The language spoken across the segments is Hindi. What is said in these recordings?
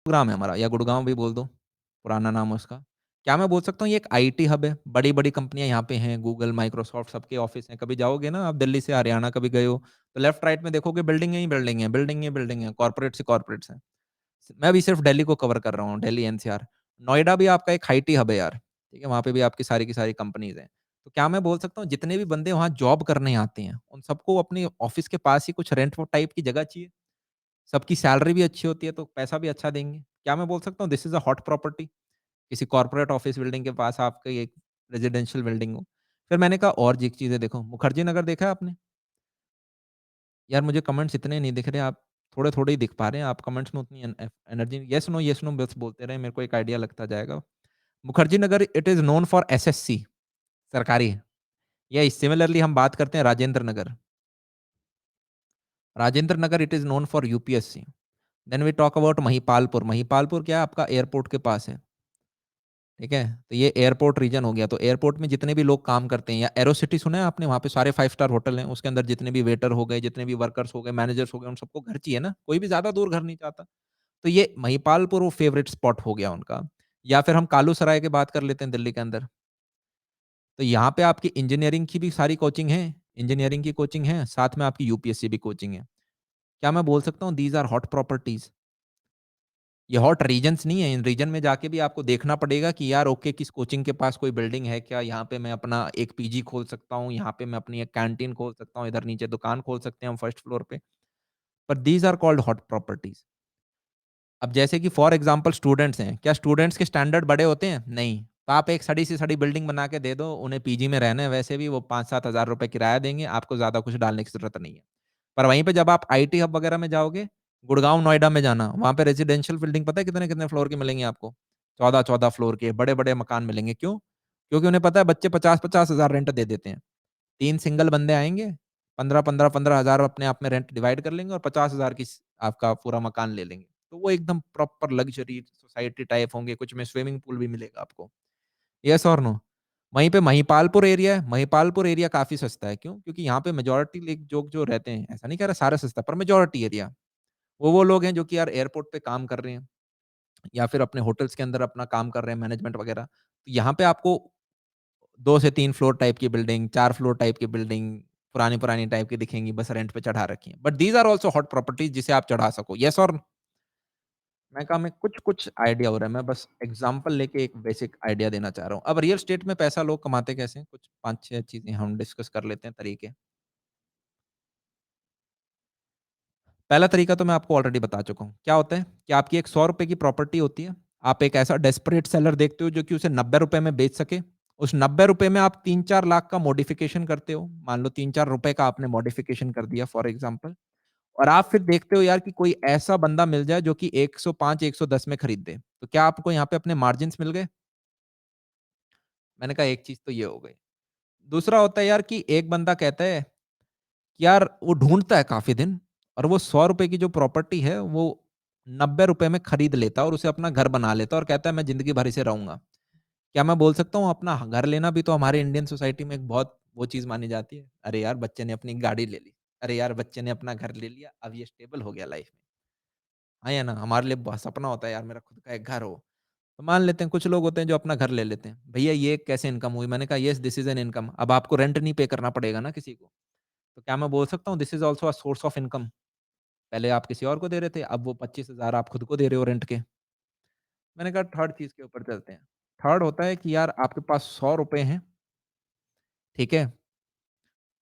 गुरुग्राम है हमारा या गुड़गाँव भी बोल दो, पुराना नाम है उसका। क्या मैं बोल सकता हूँ ये एक आईटी हब है, बड़ी-बड़ी कंपनियाँ यहाँ पे हैं, गूगल, माइक्रोसॉफ्ट सबके ऑफ़िस हैं। कभी जाओगे ना आप दिल्ली से हरियाणा कभी गए हो, तो लेफ्ट राइट में देखोगे बिल्डिंगें ही बिल्डिंग है, बिल्डिंग ही बिल्डिंग है, कॉर्पोरेट्स ही कॉर्पोरेट्स हैं। मैं अभी सिर्फ दिल्ली को कवर कर रहा हूँ, दिल्ली एनसीआर। नोएडा भी आपका एक आईटी हब है यार, ठीक है? वहाँ पे भी आपकी सारी की सारी कंपनीज़ हैं। तो क्या मैं बोल सकता हूँ जितने भी बंदे वहाँ जॉब करने आते हैं, उन सबको अपने ऑफ़िस के पास ही कुछ रेंट वो टाइप की जगह चाहिए। सबकी सैलरी भी अच्छी होती है, तो पैसा भी अच्छा देंगे। क्या मैं बोल सकता हूँ this is a hot property? किसी कॉर्पोरेट ऑफिस बिल्डिंग के पास आपकी एक रेजिडेंशियल बिल्डिंग हो। फिर मैंने कहा और जी चीज़ें देखो, मुखर्जी नगर देखा है आपने? यार मुझे कमेंट्स इतने नहीं दिख रहे, आप थोड़े-थोड़े ही दिख पा रहे हैं, आप कमेंट्स में उतनी एनर्जी येस, नो बस बोलते रहें, मेरे को एक आइडिया लगता जाएगा। Mukherjee Nagar it is known for SSC सरकारी है। या सिमिलरली हम बात करते हैं Rajendra Nagar. Rajendra Nagar it is known for UPSC. Then we talk about Mahipalpur. Mahipalpur क्या है आपका एयरपोर्ट के पास है। ठीक है? तो ये एयरपोर्ट रीजन हो गया, तो एयरपोर्ट में जितने भी लोग काम करते हैं या एरोसिटी सुना है आपने? वहाँ पे सारे 5 स्टार होटल हैं, उसके अंदर जितने भी वेटर हो गए, जितने भी वर्कर्स हो गए, मैनेजर्स हो गए, उन सबको घर चाहिए ना, कोई भी ज़्यादा दूर घर नहीं चाहता। तो ये महिपालपुर वो फेवरेट स्पॉट हो गया उनका। या फिर हम कालू सराय की बात कर लेते हैं दिल्ली के अंदर, तो यहाँ पे आपकी इंजीनियरिंग की भी सारी कोचिंग है, इंजीनियरिंग की कोचिंग है, साथ में आपकी यूपीएससी भी कोचिंग है। क्या मैं बोल सकता हूँ दीज़ आर हॉट प्रॉपर्टीज़। ये हॉट रीजन्स नहीं है, इन रीजन में जाके भी आपको देखना पड़ेगा कि यार ओके किस कोचिंग के पास कोई बिल्डिंग है क्या? यहाँ पे मैं अपना एक पीजी खोल सकता हूँ, यहाँ पे मैं अपनी एक कैंटीन खोल सकता हूँ, इधर नीचे दुकान खोल सकते हैं हम फर्स्ट फ्लोर पे। पर these are called hot properties. अब जैसे कि फॉर एग्ज़ाम्पल स्टूडेंट्स हैं, क्या स्टूडेंट्स के स्टैंडर्ड बड़े होते हैं? नहीं। तो आप एक सड़ी से सड़ी बिल्डिंग बना के दे दो, उन्हें पीजी में रहना है वैसे भी वो 5-7 हज़ार रुपए किराया देंगे, आपको ज़्यादा कुछ डालने की ज़रूरत नहीं है। पर वहीं पे जब आप आईटी हब वगैरह में जाओगे, गुड़गाँव, नोएडा में जाना, वहाँ पे रेज़िडेंशियल बिल्डिंग पता है कितने-कितने फ्लोर की मिलेंगी आपको? 14-14 फ्लोर के बड़े-बड़े मकान मिलेंगे, क्यों? क्योंकि उन्हें पता है बच्चे 50-50 हज़ार रेंट दे देते हैं। 3 सिंगल बंदे आएँगे, 15-15 हज़ार अपने आप में रेंट डिवाइड कर लेंगे और 50 हज़ार की स आपका पूरा मकान ले लेंगे। तो वो एकदम प्रॉपर लग्ज़री सोसाइटी टाइप होंगे, कुछ में स्विमिंग पूल भी मिलेगा आपको। येस और नो? वहीं पे महिपालपुर एरिया है, महिपालपुर एरिया काफ़ी सस्ता है, क्यों? क्योंकि यहाँ पे मेजॉरिटी लोग जो जो रहते हैं, ऐसा नहीं कह रहा सारा सस्ता है, पर मेजॉरिटी एरिया, वो लोग हैं जो कि यार एयरपोर्ट पे काम कर रहे हैं या फिर अपने होटल्स के अंदर अपना काम कर रहे हैं मैनेजमेंट वगैरह। तो यहाँ पे आपको 2 से 3 फ्लोर टाइप की बिल्डिंग, 4 फ्लोर टाइप की बिल्डिंग, पुरानी-पुरानी टाइप की दिखेंगी, बस रेंट पे चढ़ा रखी हैं। But these are also hot properties जिसे आप चढ़ा सको। येस और मैं कहा मैं कुछ-कुछ आइडिया हो रहा है, मैं बस एग्ज़ाम्पल लेके एक बेसिक आइडिया देना चाह रहा हूँ। अब रियल एस्टेट में पैसा लोग कमाते कैसे हैं? कुछ 5-6 चीज़ें हम डिस्कस कर लेते हैं तरीके। पहला तरीका तो मैं आपको ऑलरेडी बता चुका हूँ। क्या होता है कि आपकी एक ₹100 की प्रॉपर्टी होती है। आप एक ऐसा डेस्परेट सेलर देखते हो जो कि उसे ₹90 में बेच सके। उस ₹90 में आप 3-4 लाख का मॉडिफ़िकेशन करते हो। मान लो ₹3-4 का आपने मॉडिफ़िकेशन कर दिया फॉर एग्ज़ाम्पल, और आप फिर देखते हो यार कि कोई ऐसा बंदा मिल जाए जो कि 105-110 में खरीद दे। तो क्या आपको यहाँ पे अपने मार्जिन्स मिल गए? मैंने कहा एक चीज़ तो ये हो गई। दूसरा होता है यार कि एक बंदा कहता है यार वो ढूँढता है काफ़ी दिन, और वो ₹100 की जो प्रॉपर्टी है वो ₹90 में खरीद लेता है और उसे अपना घर बना लेता है और कहता है मैं ज़िंदगी भर इसे रहूँगा। क्या मैं बोल सकता हूँ अपना घर लेना भी तो हमारे इंडियन सोसाइटी में एक बहुत वो चीज़ मानी जाती है। अरे यार बच्चे ने अपनी गाड़ी ले ली। अरे यार बच्चे ने अपना घर ले लिया, अब ये स्टेबल हो गया लाइफ़ में। हाँ या ना? हमारे लिए ब सपना होता है यार मेरा खुद का एक घर हो। तो मान लेते हैं कुछ लोग होते हैं जो अपना घर ले लेते हैं। भैया ये कैसे इनकम हुई? मैंने कहा yes this is an income. अब आपको रेंट नहीं पे करना पड़ेगा ना किसी को। तो क्या मैं बोल सकता हूँ this is also a source of income. पहले आप किसी और को दे रहे थे, अब वो 25,000 आप खुद को दे रहे हो रेंट के। मैंने कहा थर्ड चीज़ के ऊपर चलते हैं। थर्ड होता है कि यार आपके पास ₹100 हैं, ठीक है?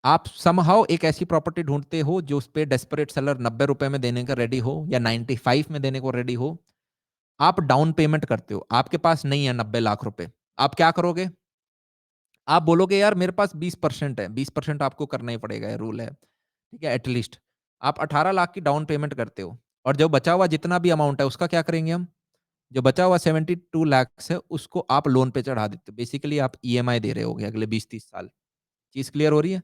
आप समहाउ एक ऐसी प्रॉपर्टी ढूँढते हो जो उसपे डेस्परेट सेलर ₹90 में देने का रेडी हो या 95 में देने को रेडी हो। आप डाउन पेमेंट करते हो, आपके पास नहीं है 90 लाख रुपए। आप क्या करोगे? आप बोलोगे यार मेरे पास 20% है, 20% आपको करना ही पड़ेगा, ये रूल है, ठीक है? एटलीस्ट आप 18 लाख की डाउन पेमेंट करते हो और जो बचा हुआ जितना भी अमाउंट है उसका क्या करेंगे हम? जो बचा हुआ 72 लैक्स है उसको आप लोन पे चढ़ा देते हो। बेसिकली आप ईएमआई दे रहे होगे अगले 20-30 साल। चीज़ क्लियर हो रही है?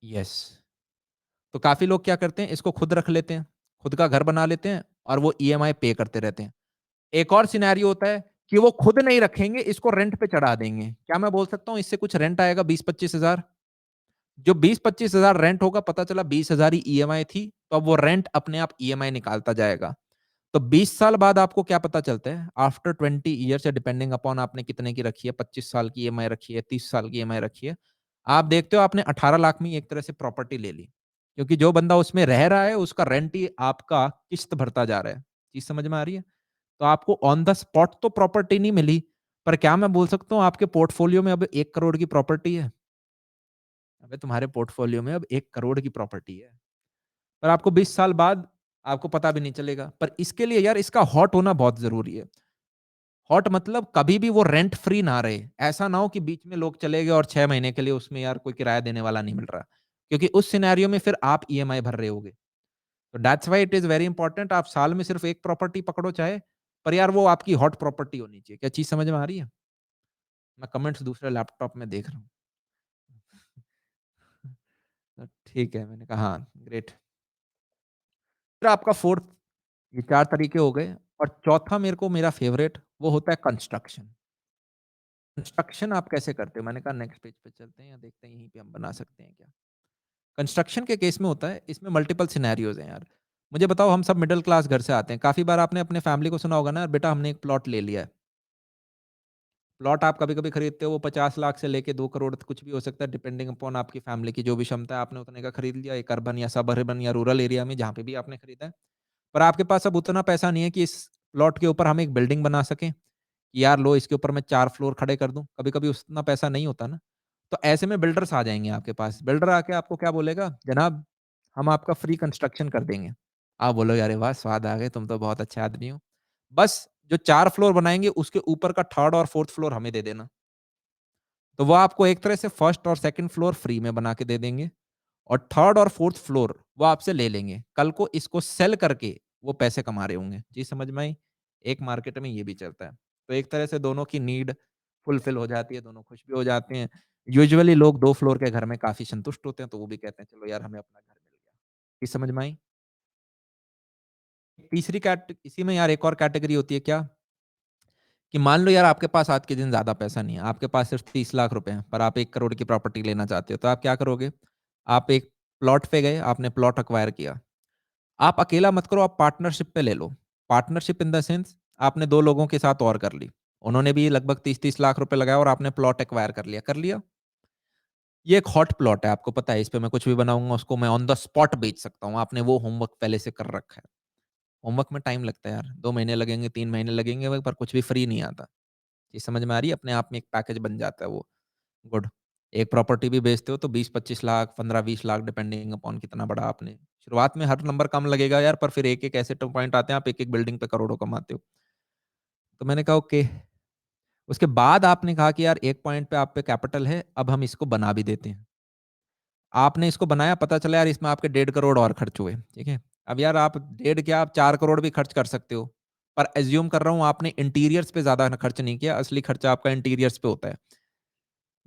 यस। तो काफ़ी लोग क्या करते हैं इसको खुद रख लेते हैं, खुद का घर बना लेते हैं और वो ईएमआई पे करते रहते हैं। एक और सिनेरियो होता है कि वो खुद नहीं रखेंगे, इसको रेंट पे चढ़ा देंगे। क्या मैं बोल सकता हूँ इससे कुछ रेंट आएगा 20-25 हज़ार? जो 20-25 हज़ार रेंट होगा पता चला 20 हज़ार ही ईएमआई थी, तो अब वो रेंट अपने आप ईएमआई निकालता जाएगा। तो 20 साल बाद आपको क्या पता चलता है, आफ्टर 20 ईयर्स या डिपेंडिंग अपॉन आपने कितने की रखी है, 25 साल की ईएमआई रखी है, 30 साल की ईएमआई रखी है। आप देखते हो आपने 18 लाख में एक तरह से प्रॉपर्टी ले ली। क्योंकि जो बंदा उसमें रह रहा है, उसका रेंट ही आपका किश्त भरता जा रहा है। चीज़ समझ में आ रही है? तो आपको ऑन द स्पॉट तो प्रॉपर्टी नहीं मिली, पर क्या मैं बोल सकता हूँ आपके पोर्टफोलियो में अब 1 करोड़ की प्रॉपर्टी है? अबे तुम्हारे पोर्टफोलियो में अब 1 करोड़ की प्रॉपर्टी है। पर आपको 20 साल बाद आपको पता भी नहीं चलेगा। पर इसके लिए यार इसका हॉट होना बहुत ज़रूरी है। हॉट मतलब कभी भी वो रेंट फ्री ना रहे। ऐसा ना हो कि बीच में लोग चले गए और 6 महीने के लिए उसमें यार कोई किराया देने वाला नहीं मिल रहा। क्योंकि उस सिनेरियो में फिर आप ईएमआई भर रहे होगे। तो that's why it is very important आप साल में सिर्फ 1 प्रॉपर्टी पकड़ो चाहे, पर यार वो आपकी हॉट प्रॉपर्टी होनी चाहिए। क्या चीज़ समझ में आ रही है? मैं कमेंट्स दूसरे लैपटॉप में देख रहा हूँ। ठीक है, मैंने कहा हाँ, ग्रेट। फिर आपका 4th ये 4 तरीके हो गए और चौथा मेरे को मेरा फ़ेवरेट वो होता है कंस्ट्रक्शन। कंस्ट्रक्शन आप कैसे करते हो? मैंने कहा नेक्स्ट पेज पे चलते हैं या देखते हैं यहीं पे हम बना सकते हैं क्या? कंस्ट्रक्शन के केस में होता है, इसमें मल्टीपल सिनेरियोज़ हैं यार। मुझे बताओ हम सब मिडल क्लास घर से आते हैं। काफ़ी बार आपने अपने फैमिली को सुना होगा ना, बेटा हमने एक प्लॉट ले लिया है। प्लॉट आप कभी-कभी खरीदते हो वो 50 लाख से लेके 2 करोड़ कुछ भी हो सकता है डिपेंडिंग अपॉन आपकी फैमिली की जो भी क्षमता है आपने उतने का खरीद लिया। एक अर्बन या सब अर्बन या रूरल एरिया में जहाँ पे भी आपने खरीदा है। पर आपके पास अब उतना पैसा नहीं है कि इस प्लॉट के ऊपर हम एक बिल्डिंग बना सकें, कि यार लो इसके ऊपर मैं 4 फ्लोर खड़े कर दूँ। कभी-कभी उतना पैसा नहीं होता ना। तो ऐसे में बिल्डर्स आ जाएँगे आपके पास। बिल्डर आके आपको क्या बोलेगा, जनाब हम आपका फ्री कंस्ट्रक्शन कर देंगे। आप बोलोगे अरे वाह! स्वाद आ गए, तुम तो बहुत अच्छे आदमी हो। बस जो 4 फ्लोर बनाएँगे उसके ऊपर का 3rd और 4th फ्लोर हमें दे देना। तो वो आपको एक तरह से 1st और 2nd फ्लोर फ्री में बना के दे देंगे और 3rd और 4th फ्लोर वो आपसे ले लेंगे। कल को इसको सेल करके वो पैसे कमा रहे होंगे। चीज़ समझ में आई? एक मार्केट में ये भी चलता है। तो एक तरह से दोनों की नीड फुलफिल हो जाती है, दोनों खुश भी हो जाते हैं। यूजुअली लोग 2 फ्लोर के घर में काफ़ी संतुष्ट होते हैं, तो वो भी कहते हैं चलो यार हमें अपना घर मिल गया। चीज़ समझ में आई? तीसरी इसी में यार एक और कैटेगरी होती है क्या? कि मान लो यार आपके पास आज के दिन ज़्यादा पैसा नहीं है, आपके पास सिर्फ 30 लाख रुपए हैं, पर आप 1 करोड़ की प्रॉपर्टी लेना चाहते हो, तो आप क्या करोगे? आप एक प्लॉट पे गए, आपने प्लॉट एक्वायर किया। आप अकेला मत करो, आप पार्टनरशिप पे ले लो। पार्टनरशिप इन द सेंस आपने 2 लोगों के साथ और कर ली। उन्होंने भी लगभग 30-30 लाख रुपए लगाए और आपने प्लॉट एक्वायर कर लिया। कर लिया? ये एक हॉट प्लॉट है, आपको पता है इस पे मैं कुछ भी बनाऊँगा उसको मैं ऑन द स्पॉट बेच सकता हूँ। आपने वो होमवर्क पहले से कर रखा है। होमवर्क में टाइम लगता है यार, 2 महीने लगेंगे, 3 महीने लगेंगे, पर कुछ भी फ्री नहीं आता। ये समझ में आ रही है? अपने आप में एक पैकेज बन जाता है वो, गुड। एक प्रॉपर्टी भी बेचते हो तो 20-25 लाख, 15-20 लाख डिपेंडिंग अपॉन कितना बड़ा आपने शुरुआत में हर नंबर कम लगेगा यार, पर फिर एक-एक ऐसे ट पॉइंट आते हैं, आप एक-एक बिल्डिंग पे करोड़ों कमाते हो। तो मैंने कहा ओके, उसके बाद आपने कहा कि यार एक पॉइंट पे आप पे कैपिटल है, अब हम इसको बना भी देते हैं। आपने इसको बनाया, पता चला यार इसमें आपके 1.5 करोड़ और खर्च हुए, ठीक है? अब यार आप डेढ़ क्या आप 4 करोड़ भी खर्च कर सकते हो, पर अज़्यूम कर रहा हूँ आपने इंटीरियर्स पे ज़्यादा खर्च नहीं किया, असली खर्चा आपका इंटीरियर्स पे होता है।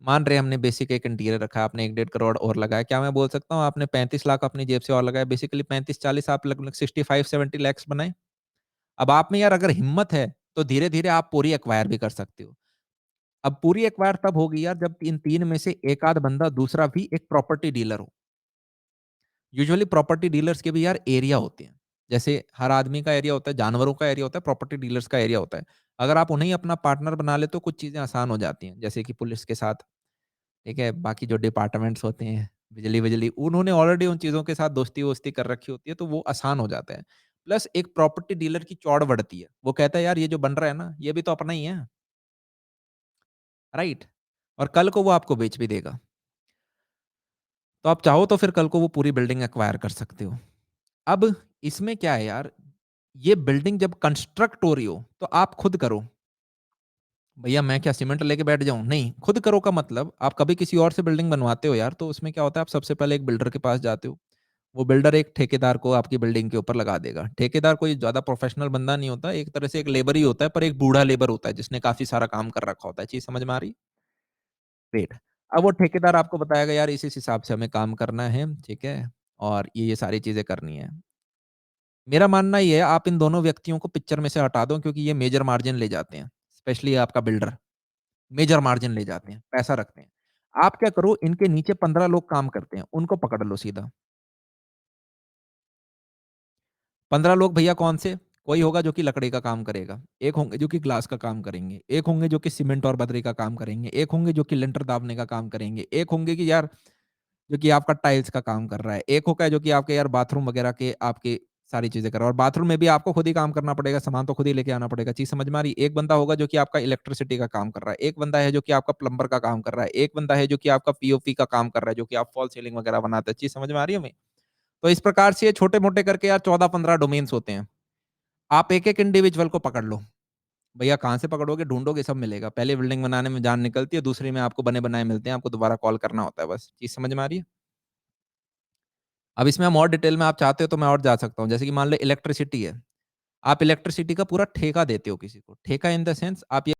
मान रहे हैं हमने बेसिक एक इंटीरियर रखा है, आपने 1 डेढ़ करोड़ और लगाया। क्या मैं बोल सकता हूँ आपने 35 लाख अपनी जेब से और लगाया, बेसिकली 35-40 आप लगभग 65-70 लैक्स बनाए। अब आप में यार अगर हिम्मत है, तो धीरे-धीरे आप पूरी एक्वायर भी कर सकते हो। अब पूरी एक्वायर तब होगी यार जब इन 3 में से एक आध बंदा दूसरा भी एक प्रॉपर्टी डीलर हो। यूजुअली प्रॉपर्टी डीलर्स के भी यार एरिया होते हैं। जैसे हर आदमी का एरिया होता है, जानवरों का एरिया होता है, प्रॉपर्टी डीलर्स का एरिया होता है। अगर आप उन्हें ही अपना पार्टनर बना लेते हो, कुछ चीज़ें आसान हो जाती हैं। जैसे कि पुलिस के साथ ठीक है, बाकी जो डिपार्टमेंट्स होते हैं, बिजली-विजली, उन्होंने ऑलरेडी उन चीज़ों के साथ दोस्ती-वोस्ती कर रखी होती है, तो वो आसान हो जाता है। प्लस एक प्रॉपर्टी डीलर की चौड़ बढ़ती है। वो कहता है, "यार, ये जो बन रहा है ना, ये भी तो अपना ही है।" राइट? और कल को वो आपको बेच भी देगा। तो आप चाहो तो फिर कल को वो पूरी बिल्डिंग एक्वायर कर सकते हो। अब इसमें क्या है यार, ये बिल्डिंग जब कंस्ट्रक्ट हो रही हो, तो आप खुद करो। भैया मैं क्या सीमेंट लेके बैठ जाऊँ? नहीं, खुद करो का मतलब आप कभी किसी और से बिल्डिंग बनवाते हो यार, तो उसमें क्या होता है आप सबसे पहले एक बिल्डर के पास जाते हो। वो बिल्डर एक ठेकेदार को आपकी बिल्डिंग के ऊपर लगा देगा। ठेकेदार कोई ज़्यादा प्रोफेशनल बंदा नहीं होता, एक तरह से एक लेबर ही होता है, पर एक बूढ़ा लेबर होता है जिसने काफ़ी सारा काम कर रखा होता है। चीज़ समझ में आ रही? ग्रेट। अब वो ठेकेदार आपको बताएगा यार इस हिसाब से हमें काम करना है, ठीक है? और ये सारी चीज़ें करनी है। मेरा मानना ये है आप इन दोनों व्यक्तियों को पिक्चर में से हटा दो क्योंकि ये मेजर मार्जिन ले जाते हैं, स्पेशली आपका बिल्डर। मेजर मार्जिन ले जाते हैं, पैसा रखते हैं। आप क्या करो इनके नीचे 15 लोग काम करते हैं, उनको पकड़ लो सीधा। 15 लोग भैया कौन से? कोई होगा जो कि लकड़ी का काम करेगा, एक होंगे जो कि ग्लास का काम करेंगे, एक होंगे जो कि सीमेंट और बजरी का काम करेंगे, एक होंगे जो कि लिंटर दाबने का काम करेंगे, एक होंगे कि यार जो कि आपका टाइल्स का काम कर रहा है, एक होगा जो कि आपके यार बाथरूम वगैरह के आपके सारी चीज़ें कर रहा है और बाथरूम में भी आपको खुद ही काम करना पड़ेगा, सामान तो खुद ही लेके आना पड़ेगा, चीज़ समझ में आ रही है? एक बंदा होगा जो कि आपका इलेक्ट्रिसिटी का काम कर रहा है, एक बंदा है जो कि आपका प्लम्बर का काम कर रहा है, एक बंदा है जो कि आपका पीओपी का काम कर रहा है, जो कि आप फॉल सीलिंग वगैरह बनाते हैं, चीज़ समझ में आ रही है हमें? तो इस प्रकार से ये छोटे-मोटे करके यार 14-15 डोमेन्स होते हैं। आप एक-एक इंडिविजुअल को पकड़ लो। भैया कहाँ से पकड़ोगे? ढूँढोगे सब मिलेगा। पहले बिल्डिंग बनाने में जान निकलती है, दूसरी में आपको बने-बनाए मिलते हैं, आपको दोबारा कॉल करना होता है बस। चीज़ समझ में आ रही है? अब इसमें हम और डिटेल में आप चाहते हो तो मैं और जा सकता हूँ। जैसे कि मान लो इलेक्ट्रिसिटी है। आप इलेक्ट्रिसिटी का पूरा ठेका देते हो किसी को। ठेका इन द सेंस आप ये